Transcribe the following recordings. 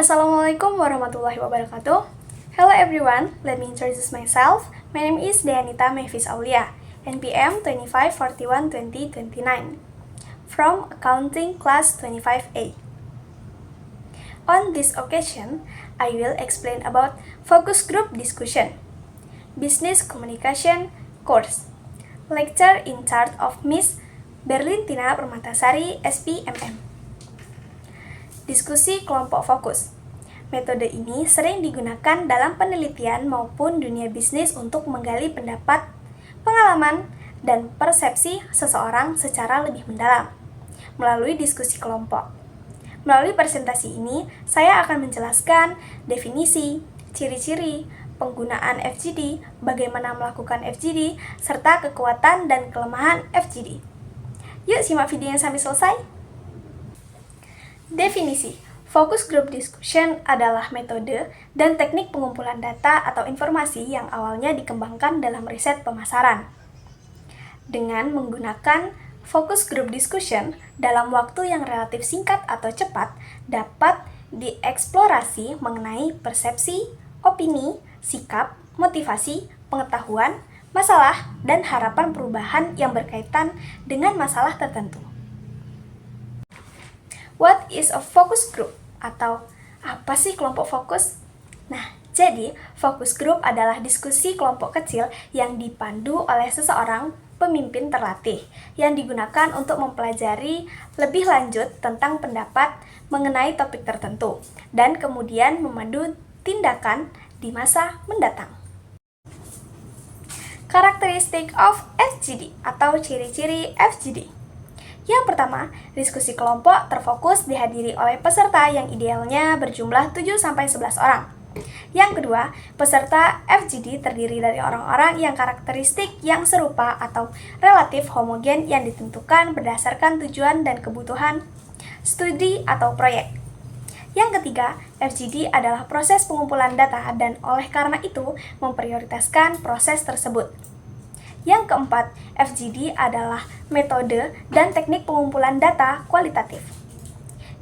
Assalamualaikum warahmatullahi wabarakatuh. Hello everyone, let me introduce myself. My name is Deanita Mehvis Aulia, NPM 25412029, from Accounting Class 25A. On this occasion, I will explain about Focus Group Discussion, Business Communication Course, lecture in charge of Miss Berlintina Permatasari, SPMM. Diskusi kelompok fokus. Metode ini sering digunakan dalam penelitian maupun dunia bisnis untuk menggali pendapat, pengalaman, dan persepsi seseorang secara lebih mendalam melalui diskusi kelompok. Melalui presentasi ini, saya akan menjelaskan definisi, ciri-ciri, penggunaan FGD, bagaimana melakukan FGD, serta kekuatan dan kelemahan FGD. Yuk simak videonya sampai selesai. Definisi. Focus Group Discussion adalah metode dan teknik pengumpulan data atau informasi yang awalnya dikembangkan dalam riset pemasaran. Dengan menggunakan Focus Group Discussion dalam waktu yang relatif singkat atau cepat, dapat dieksplorasi mengenai persepsi, opini, sikap, motivasi, pengetahuan, masalah, dan harapan perubahan yang berkaitan dengan masalah tertentu. What is a focus group? Atau apa sih kelompok fokus? Nah, jadi focus group adalah diskusi kelompok kecil yang dipandu oleh seseorang pemimpin terlatih yang digunakan untuk mempelajari lebih lanjut tentang pendapat mengenai topik tertentu dan kemudian memandu tindakan di masa mendatang. Karakteristik of FGD atau ciri-ciri FGD. Yang pertama, diskusi kelompok terfokus dihadiri oleh peserta yang idealnya berjumlah 7-11 orang. Yang kedua, peserta FGD terdiri dari orang-orang yang karakteristik yang serupa atau relatif homogen yang ditentukan berdasarkan tujuan dan kebutuhan studi atau proyek. Yang ketiga, FGD adalah proses pengumpulan data dan oleh karena itu memprioritaskan proses tersebut. Yang keempat, FGD adalah metode dan teknik pengumpulan data kualitatif.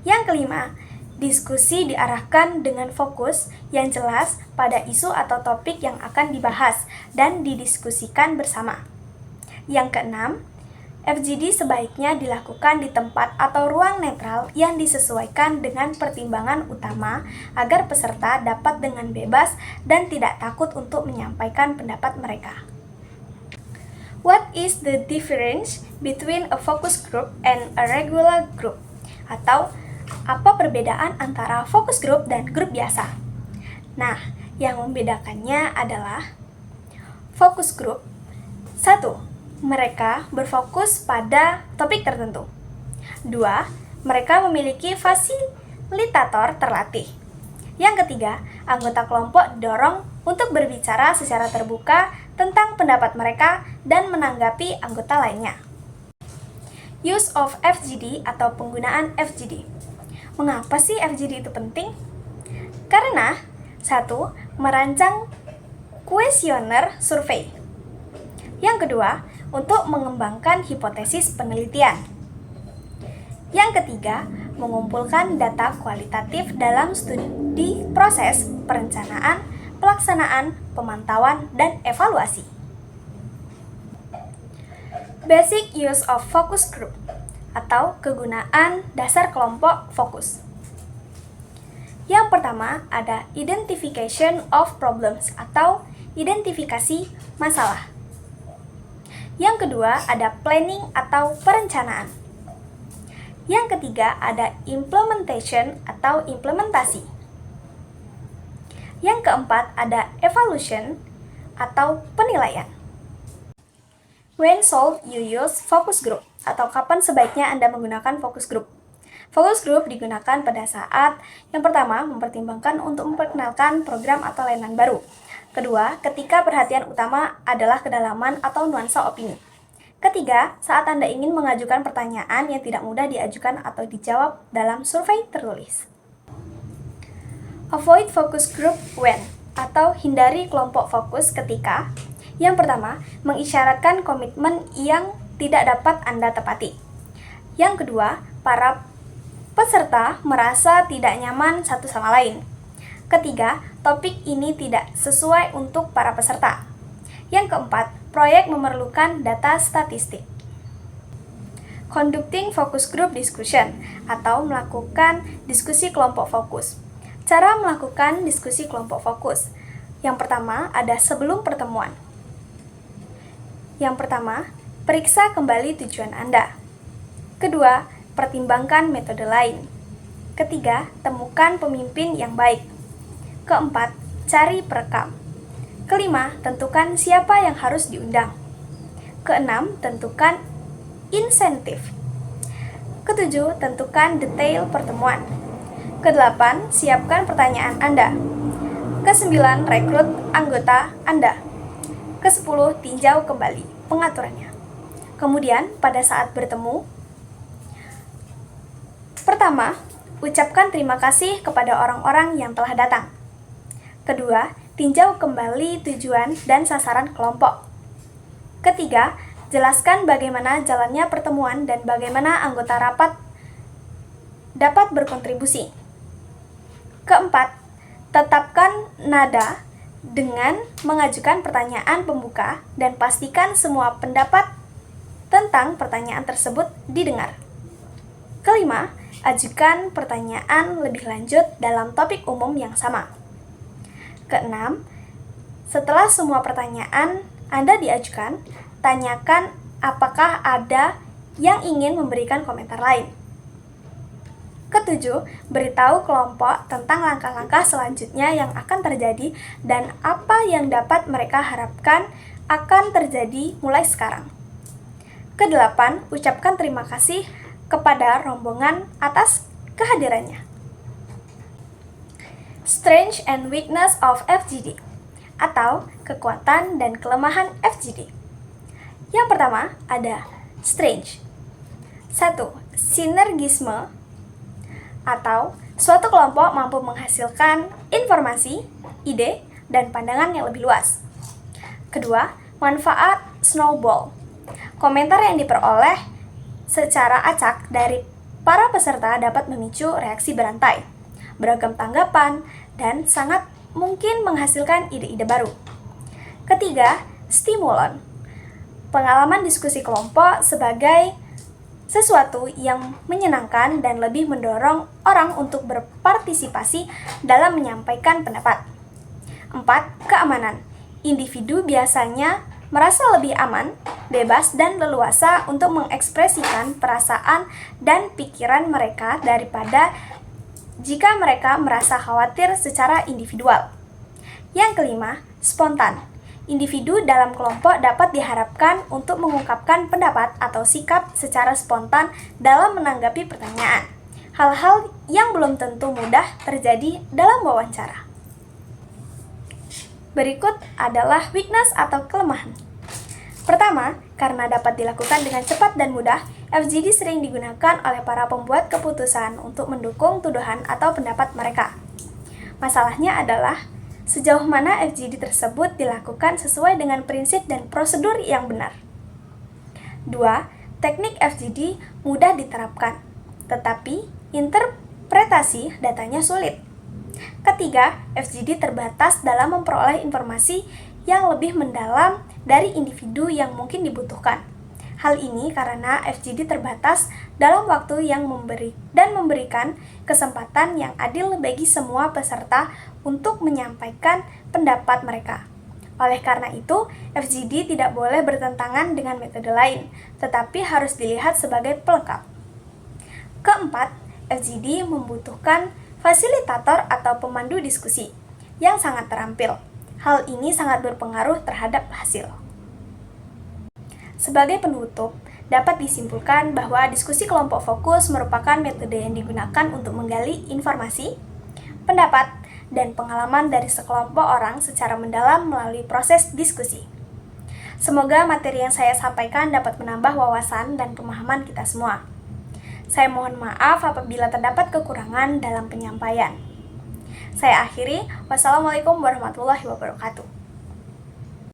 Yang kelima, diskusi diarahkan dengan fokus yang jelas pada isu atau topik yang akan dibahas dan didiskusikan bersama. Yang keenam, FGD sebaiknya dilakukan di tempat atau ruang netral yang disesuaikan dengan pertimbangan utama agar peserta dapat dengan bebas dan tidak takut untuk menyampaikan pendapat mereka. What is the difference between a focus group and a regular group? Atau apa perbedaan antara focus group dan grup biasa? Nah, yang membedakannya adalah focus group. 1. Mereka berfokus pada topik tertentu. 2. Mereka memiliki fasilitator terlatih. Yang ketiga, anggota kelompok didorong untuk berbicara secara terbuka tentang pendapat mereka dan menanggapi anggota lainnya. Use of FGD atau penggunaan FGD. Mengapa sih FGD itu penting? Karena 1. Merancang kuesioner survei. Yang kedua, untuk mengembangkan hipotesis penelitian. Yang ketiga, mengumpulkan data kualitatif dalam studi proses perencanaan, pelaksanaan, pemantauan, dan evaluasi. Basic use of focus group atau kegunaan dasar kelompok fokus. Yang pertama ada identification of problems atau identifikasi masalah. Yang kedua ada planning atau perencanaan. Yang ketiga ada implementation atau implementasi. Yang keempat ada evaluation atau penilaian. When should you use focus group? Atau kapan sebaiknya Anda menggunakan focus group? Focus group digunakan pada saat yang pertama mempertimbangkan untuk memperkenalkan program atau layanan baru. Kedua, ketika perhatian utama adalah kedalaman atau nuansa opini. Ketiga, saat Anda ingin mengajukan pertanyaan yang tidak mudah diajukan atau dijawab dalam survei tertulis. Avoid focus group when, atau hindari kelompok fokus ketika yang pertama, mengisyaratkan komitmen yang tidak dapat Anda tepati. Yang kedua, para Peserta merasa tidak nyaman satu sama lain. Ketiga, topik ini tidak sesuai untuk para peserta. Yang keempat, proyek memerlukan data statistik. Conducting focus group discussion atau melakukan diskusi kelompok fokus. Cara melakukan diskusi kelompok fokus. Yang pertama, ada sebelum pertemuan. Yang pertama, periksa kembali tujuan Anda. Kedua, pertimbangkan metode lain. Ketiga, temukan pemimpin yang baik. Keempat, cari perekam. Kelima, tentukan siapa yang harus diundang. Keenam, tentukan insentif. Ketujuh, tentukan detail pertemuan. Kedelapan, siapkan pertanyaan Anda. Kesembilan, rekrut anggota Anda. Kesepuluh, tinjau kembali pengaturannya. Kemudian, pada saat bertemu, pertama, ucapkan terima kasih kepada orang-orang yang telah datang. Kedua, tinjau kembali tujuan dan sasaran kelompok. Ketiga, jelaskan bagaimana jalannya pertemuan dan bagaimana anggota rapat dapat berkontribusi. Keempat, tetapkan nada dengan mengajukan pertanyaan pembuka dan pastikan semua pendapat tentang pertanyaan tersebut didengar. Kelima, ajukan pertanyaan lebih lanjut dalam topik umum yang sama. Keenam, setelah semua pertanyaan Anda diajukan, tanyakan apakah ada yang ingin memberikan komentar lain. Ketujuh, beritahu kelompok tentang langkah-langkah selanjutnya yang akan terjadi dan apa yang dapat mereka harapkan akan terjadi mulai sekarang. Kedelapan, ucapkan terima kasih kepada rombongan atas kehadirannya. Strength and weakness of FGD atau kekuatan dan kelemahan FGD. Yang pertama ada strength. 1. Sinergisme atau suatu kelompok mampu menghasilkan informasi, ide, dan pandangan yang lebih luas. Kedua, manfaat snowball. Komentar yang diperoleh secara acak dari para peserta dapat memicu reaksi berantai, beragam tanggapan, dan sangat mungkin menghasilkan ide-ide baru. Ketiga, stimulon. Pengalaman diskusi kelompok sebagai sesuatu yang menyenangkan dan lebih mendorong orang untuk berpartisipasi dalam menyampaikan pendapat. 4. Keamanan. Individu biasanya merasa lebih aman, bebas, dan leluasa untuk mengekspresikan perasaan dan pikiran mereka daripada jika mereka merasa khawatir secara individual. Yang kelima, spontan. Individu dalam kelompok dapat diharapkan untuk mengungkapkan pendapat atau sikap secara spontan dalam menanggapi pertanyaan. Hal-hal yang belum tentu mudah terjadi dalam wawancara. Berikut adalah weakness atau kelemahan. Pertama, karena dapat dilakukan dengan cepat dan mudah, FGD sering digunakan oleh para pembuat keputusan untuk mendukung tuduhan atau pendapat mereka. Masalahnya adalah sejauh mana FGD tersebut dilakukan sesuai dengan prinsip dan prosedur yang benar. 2. Teknik FGD mudah diterapkan, tetapi interpretasi datanya sulit. Ketiga, FGD terbatas dalam memperoleh informasi yang lebih mendalam dari individu yang mungkin dibutuhkan. Hal ini karena FGD terbatas dalam waktu yang memberikan kesempatan yang adil bagi semua peserta untuk menyampaikan pendapat mereka. Oleh karena itu, FGD tidak boleh bertentangan dengan metode lain, tetapi harus dilihat sebagai pelengkap. Keempat, FGD membutuhkan fasilitator atau pemandu diskusi yang sangat terampil. Hal ini sangat berpengaruh terhadap hasil. Sebagai penutup, dapat disimpulkan bahwa diskusi kelompok fokus merupakan metode yang digunakan untuk menggali informasi, pendapat, dan pengalaman dari sekelompok orang secara mendalam melalui proses diskusi. Semoga materi yang saya sampaikan dapat menambah wawasan dan pemahaman kita semua. Saya mohon maaf apabila terdapat kekurangan dalam penyampaian. Saya akhiri, wassalamualaikum warahmatullahi wabarakatuh.